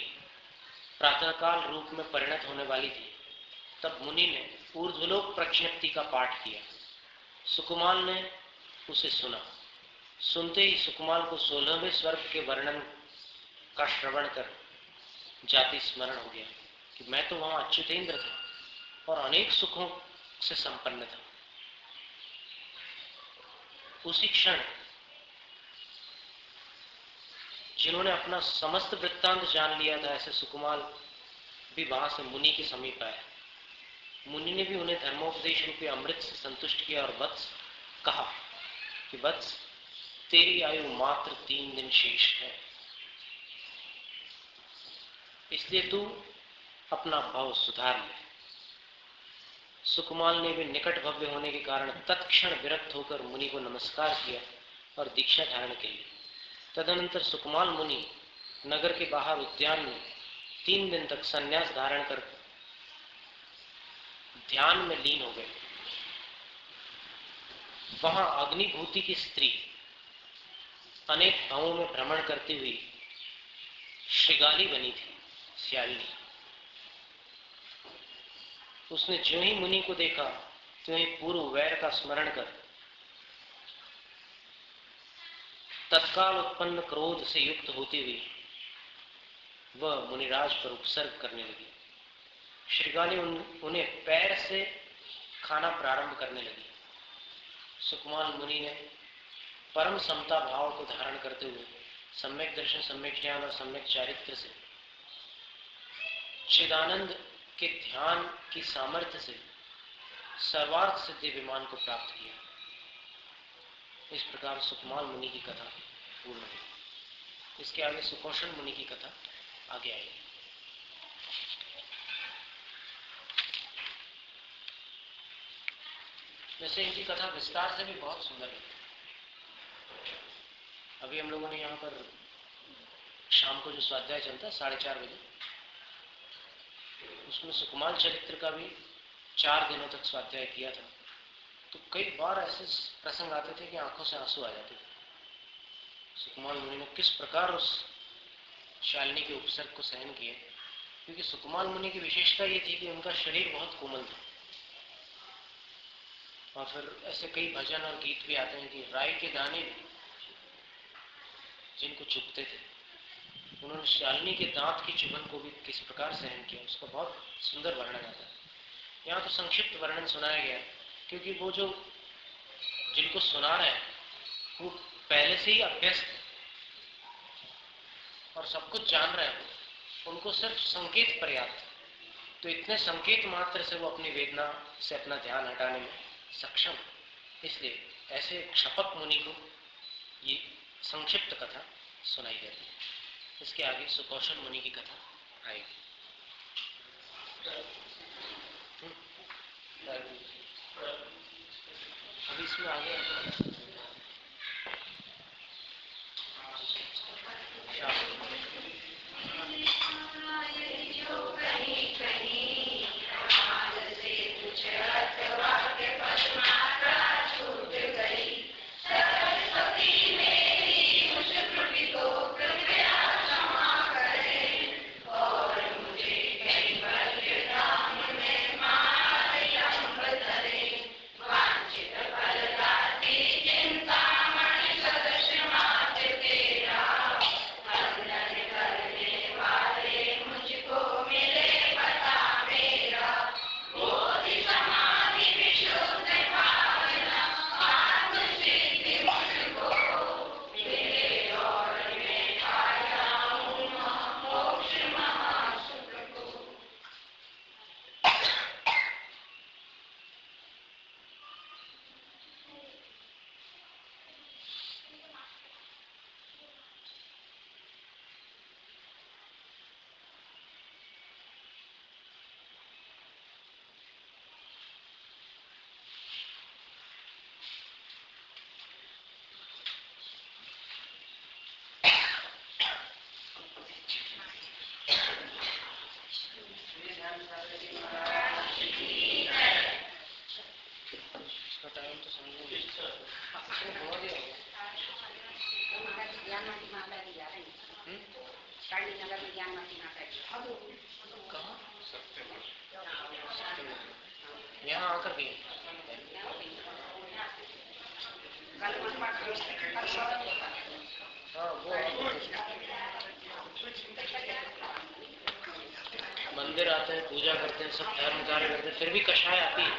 प्रातःकाल रूप में परिणत होने वाली थी, तब मुनि ने ऊर्ध्वलोक प्रज्ञप्ति का पाठ किया। सुकुमाल ने उसे सुना। सुनते ही सुकुमाल को 16वें स्वर्ग के वर्णन का श्रवण कर जाति स्मरण हो गया कि मैं तो वहां अच्युतेंद्र था और अनेक सुखों से संपन्न था। उसी क्षण जिन्होंने अपना समस्त वृत्तांत जान लिया था, ऐसे सुकुमाल भी वहां से मुनि के समीप आए। मुनि ने भी उन्हें धर्मोपदेश रूपी अमृत से संतुष्ट किया और वत्स कहा कि वत्स, तेरी आयु मात्र 3 दिन शेष है, इसलिए तू अपना भाव सुधार ले। सुकुमाल ने भी निकट भव्य होने के कारण तत्क्षण विरक्त होकर मुनि को नमस्कार किया और दीक्षा धारण की। तदनंतर सुकुमाल मुनि नगर के बाहर उद्यान में 3 दिन तक संन्यास धारण कर ध्यान में लीन हो गए। वहां अग्निभूति की स्त्री अनेक भावों में भ्रमण करती हुई श्रृगाली बनी थी, श्यालिनी। उसने जो ही मुनि को देखा क्यों ही पूर्व वैर का स्मरण कर तत्काल उत्पन्न क्रोध से युक्त होती हुई वह मुनिराज पर उपसर्ग करने लगी। श्रीगाली उन्हें पैर से खाना प्रारंभ करने लगी। सुकुमार मुनि ने परम समता भाव को धारण करते हुए सम्यक दर्शन, सम्यक ज्ञान और सम्यक चारित्र से चिदानंद के ध्यान की सामर्थ्य से सर्वार्थ सिद्धि विमान को प्राप्त किया। इस प्रकार सुकुमार मुनि की कथा पूर्ण हुई। इसके आगे सुकौशल मुनि की कथा आगे आएगी। वैसे इनकी कथा विस्तार से भी बहुत सुंदर है। अभी हम लोगों ने यहाँ पर शाम को जो स्वाध्याय चलता है 4:30 बजे, उसमें सुकुमार चरित्र का भी 4 दिनों तक स्वाध्याय किया था। तो कई बार ऐसे प्रसंग आते थे कि आंखों से आंसू आ जाते थे। सुकुमार मुनि ने किस प्रकार उस शालिनी के उपसर्ग को सहन किया, क्योंकि सुकुमार मुनि की विशेषता ये थी कि उनका शरीर बहुत कोमल था। और फिर ऐसे कई भजन और गीत भी आते हैं कि राई के दाने जिनको चुभते थे, उन्होंने शालिनी के दांत की चुभन को भी किस प्रकार सहन किया, उसका बहुत सुंदर वर्णन आता है। यहाँ तो संक्षिप्त वर्णन सुनाया गया, क्योंकि वो जो जिनको सुना रहे हैं वो पहले से ही अभ्यस्त है और सब कुछ जान रहे हैं, उनको सिर्फ संकेत पर्याप्त है। तो इतने संकेत मात्र से वो अपनी वेदना से अपना ध्यान हटाने में सक्षम। इसलिए ऐसे क्षपक मुनि को ये संक्षिप्त कथा सुनाई जाती है। इसके आगे सुकौशल मुनि की कथा आएगी। अभी इसमें आगे यहाँ आकर भी हाँ वो मंदिर आते हैं, पूजा करते हैं, सब धर्म कार्य करते हैं, फिर भी कषाय आती है।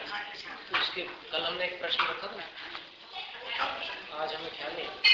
तो उसके कल हमने एक प्रश्न रखा था, आज हमें ख्याल नहीं।